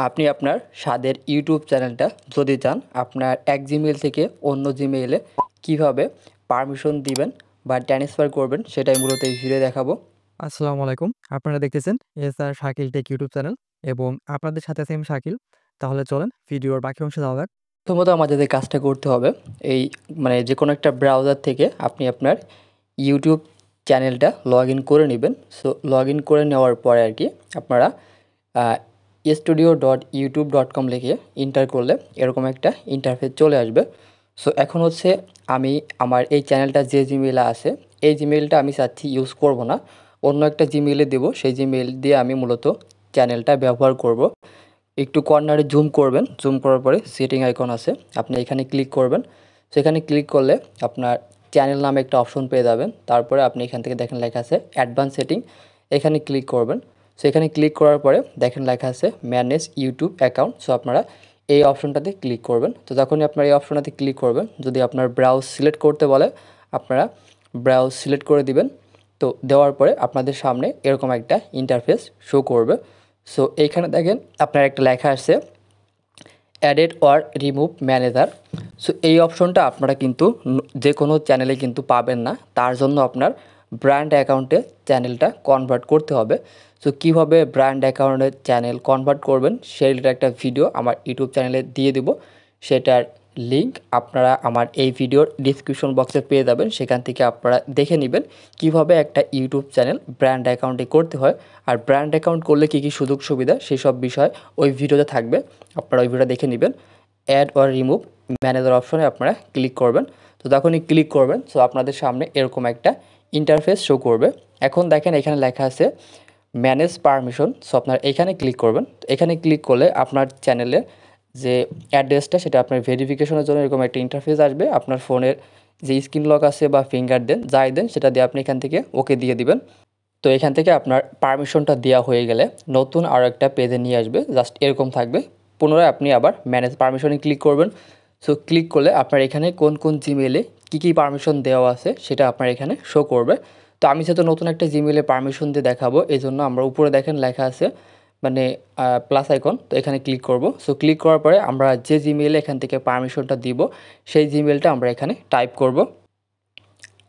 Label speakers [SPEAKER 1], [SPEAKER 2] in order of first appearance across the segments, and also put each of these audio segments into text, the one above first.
[SPEAKER 1] আপনি আপনার স্বাদের ইউটিউব চ্যানেলটা যদি চান আপনার এক জিমেইল থেকে অন্য জিমেইলে কিভাবে পারমিশন দিবেন বা ট্রান্সফার করবেন সেটাই মূলত এই ভিডিও দেখাবো।
[SPEAKER 2] আসসালামু আলাইকুম। আপনারা দেখতেছেন SR Shakil take YouTube channel এবং আপনাদের সাথে আছি আমি শাকিল। তাহলে চলেন ভিডিওর বাকি অংশে যাওয়া যাক।
[SPEAKER 1] প্রথমত আমাদের যে কাজটা করতে হবে এই যে কোনো একটা ব্রাউজার থেকে আপনি আপনার ইউটিউব চ্যানেলটা লগ ইন করে নেবেন। সো লগ ইন করে নেওয়ার পরে আর কি আপনারা studio.youtube.com লিখে এন্টার করলে এরকম একটা ইন্টারফেস চলে আসবে। সো এখন হচ্ছে আমি আমার এই চ্যানেলটা যে জিমেইলে আছে এই জিমেইলটা আমি চাচ্ছি ইউজ করব না, অন্য একটা জিমেইলে দেবো। সেই জিমেইল দিয়ে আমি মূলত চ্যানেলটা ব্যবহার করব। একটু কর্নারে জুম করবেন, জুম করার পরে সেটিং আইকন আছে, আপনি এখানে ক্লিক করবেন। সেখানে ক্লিক করলে আপনার চ্যানেল নামে একটা অপশন পেয়ে যাবেন। তারপরে আপনি এখান থেকে দেখেন লেখা আছে অ্যাডভান্স সেটিং, এখানে ক্লিক করবেন। সো এখানে ক্লিক করার পরে দেখেন লেখা আছে ম্যানেজ ইউটিউব অ্যাকাউন্ট। সো আপনারা এই অপশনটাতে ক্লিক করবেন। তো যখনই আপনারা এই অপশনটাতে ক্লিক করবেন, যদি আপনার ব্রাউজ সিলেক্ট করতে বলে আপনারা ব্রাউজ সিলেক্ট করে দিবেন। তো দেওয়ার পরে আপনাদের সামনে এরকম একটা ইন্টারফেস শো করবে। সো এইখানে দেখেন আপনার একটা লেখা আছে added or remove manager. So এই অপশনটা আপনারা কিন্তু যে কোনো চ্যানেলে কিন্তু পাবেন না, তার জন্য আপনার ব্র্যান্ড অ্যাকাউন্টে চ্যানেলটা কনভার্ট করতে হবে। সো কীভাবে ব্র্যান্ড অ্যাকাউন্টে চ্যানেল কনভার্ট করবেন সেইটার একটা ভিডিও আমার ইউটিউব চ্যানেলে দিয়ে দেবো। সেটার লিঙ্ক আপনারা আমার এই ভিডিওর ডিসক্রিপশন বক্সে পেয়ে যাবেন, সেখান থেকে আপনারা দেখে নেবেন কিভাবে একটা ইউটিউব চ্যানেল ব্র্যান্ড অ্যাকাউন্টে করতে হয়। আর ব্র্যান্ড অ্যাকাউন্ট করলে কী কী সুযোগ সুবিধা সেসব বিষয় ওই ভিডিওতে থাকবে, আপনারা ওই ভিডিওটা দেখে নেবেন। অ্যাড অর রিমুভ ম্যানেজার অপশনে আপনারা ক্লিক করবেন। তো তখনই ক্লিক করবেন, সো আপনাদের সামনে এরকম একটা ইন্টারফেস শো করবে। এখন দেখেন এখানে লেখা আছে ম্যানেজ পারমিশন। সো আপনারা এখানে ক্লিক করবেন। এখানে ক্লিক করলে আপনার চ্যানেলের যে অ্যাড্রেসটা সেটা আপনার ভেরিফিকেশনের জন্য এরকম একটা ইন্টারফেস আসবে। আপনার ফোনের যে স্ক্রিন লক আছে বা ফিঙ্গার দেন যাই দেন সেটা দিয়ে আপনি এখান থেকে ওকে দিয়ে দিবেন। তো এখান থেকে আপনার পারমিশনটা দেওয়া হয়ে গেলে নতুন আরও একটা পেজে নিয়ে আসবে, জাস্ট এরকম থাকবে। পুনরায় আপনি আবার ম্যানেজ পারমিশনে ক্লিক করবেন। সো ক্লিক করলে আপনার এখানে কোন কোন জিমেইলে কী কী পারমিশন দেওয়া আছে সেটা আপনার এখানে শো করবে। তো আমি যেহেতু নতুন একটা জিমেইলে পারমিশন দিয়ে দেখাবো এই জন্য আমরা উপরে দেখেন লেখা আছে প্লাস আইকন, তো এখানে ক্লিক করব। সো ক্লিক করার পরে আমরা যে জিমেইলে এখান থেকে পারমিশনটা দিব সেই জিমেইলটা আমরা এখানে টাইপ করব।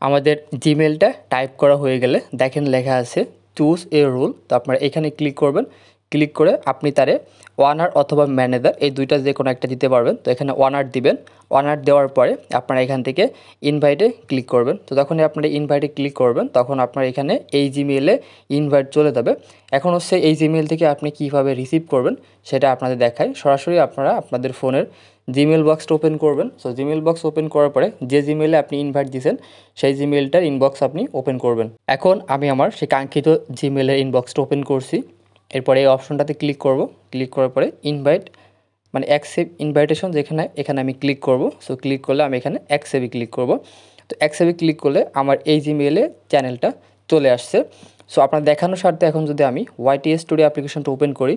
[SPEAKER 1] আমাদের জিমেলটা টাইপ করা হয়ে গেলে দেখেন লেখা আছে চুজ এ রুল। তো আপনারা এখানে ক্লিক করবেন। ক্লিক করে আপনি তারে ওয়ানার অথবা ম্যানেজার এই দুইটা যে কোনো একটা দিতে পারবেন। তো এখানে ওয়ানার দিবেন। ওয়ানার দেওয়ার পরে আপনারা এখান থেকে ইনভাইটে ক্লিক করবেন। তো যখনই আপনারা ইনভাইটে ক্লিক করবেন তখন আপনার এখানে এই জিমেইলে ইনভাইট চলে যাবে। এখন হচ্ছে এই জিমেইল থেকে আপনি কীভাবে রিসিভ করবেন সেটা আপনাদের দেখায়। সরাসরি আপনারা আপনাদের ফোনের জিমেল বক্সটা ওপেন করবেন। সো জিমেল বক্স ওপেন করার পরে যে জিমেইলে আপনি ইনভাইট দিয়েছেন সেই জিমেইলটার ইনবক্স আপনি ওপেন করবেন। এখন আমি আমার সেই কাঙ্ক্ষিত জিমেইলের ইনবক্সটা ওপেন করছি। এরপরে এই অপশনটাতে ক্লিক করব। ক্লিক করার পরে ইনভাইট অ্যাকসেপ্ট ইনভাইটেশন যেখানে এখানে আমি ক্লিক করব। সো ক্লিক করলে আমি এখানে অ্যাকসেপ্টে ক্লিক করব। তো অ্যাকসেপ্টে ক্লিক করলে আমার এই জিমেইলে চ্যানেলটা চলে আসছে। সো আপনার দেখানোর স্বার্থে এখন যদি আমি ওয়াইটিএস স্টুডিও অ্যাপ্লিকেশনটা ওপেন করি,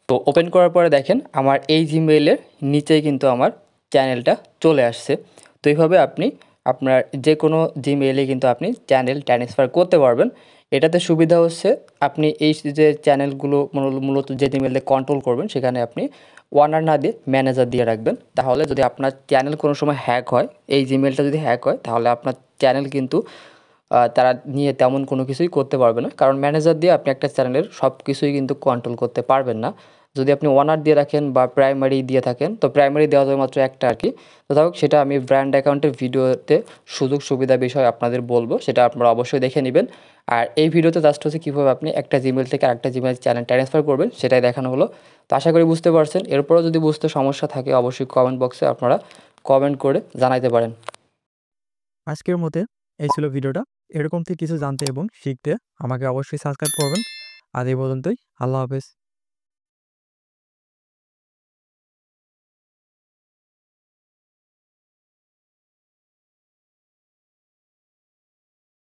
[SPEAKER 1] তো ওপেন করার পরে দেখেন আমার এই জিমেইলের নিচেই কিন্তু আমার চ্যানেলটা চলে আসছে। তো এইভাবে আপনি আপনার যে কোনো জিমেইলে কিন্তু আপনি চ্যানেল ট্রান্সফার করতে পারবেন। এটাতে সুবিধা হচ্ছে আপনি এই যে চ্যানেলগুলো মূলত যে জিমেইলে কন্ট্রোল করবেন সেখানে আপনি ওয়ানার না দিয়ে ম্যানেজার দিয়ে রাখবেন। তাহলে যদি আপনার চ্যানেল কোনো সময় হ্যাক হয়, এই জিমেইলটা যদি হ্যাক হয় তাহলে আপনার চ্যানেল কিন্তু তারা নিয়ে তেমন কোনো কিছুই করতে পারবে না। কারণ ম্যানেজার দিয়ে আপনি একটা চ্যানেলের সব কিছুই কিন্তু কন্ট্রোল করতে পারবেন না। যদি আপনি ওনার দিয়ে রাখেন বা প্রাইমারি দিয়ে থাকেন, তো প্রাইমারি দেওয়া যাবে মাত্র একটা আর কি। তো যাই হোক সেটা আমি ব্র্যান্ড অ্যাকাউন্টের ভিডিওতে সুযোগ সুবিধা বিষয় আপনাদের বলবো, সেটা আপনারা অবশ্যই দেখে নেবেন। আর এই ভিডিওতে জাস্ট হচ্ছে কীভাবে আপনি একটা জিমেল থেকে আরেকটা জিমেল চ্যানেল ট্রান্সফার করবেন সেটাই দেখানো হলো। তো আশা করি বুঝতে পারছেন। এরপরও যদি বুঝতে সমস্যা থাকে অবশ্যই কমেন্ট বক্সে আপনারা কমেন্ট করে জানাইতে পারেন।
[SPEAKER 2] আজকের মতে এই ছিল ভিডিওটা। এরকম থেকে কিছু জানতে এবং শিখতে আমাকে অবশ্যই সাবস্ক্রাইব করবেন। আজ এই পর্যন্তই। আল্লাহ হাফেজ।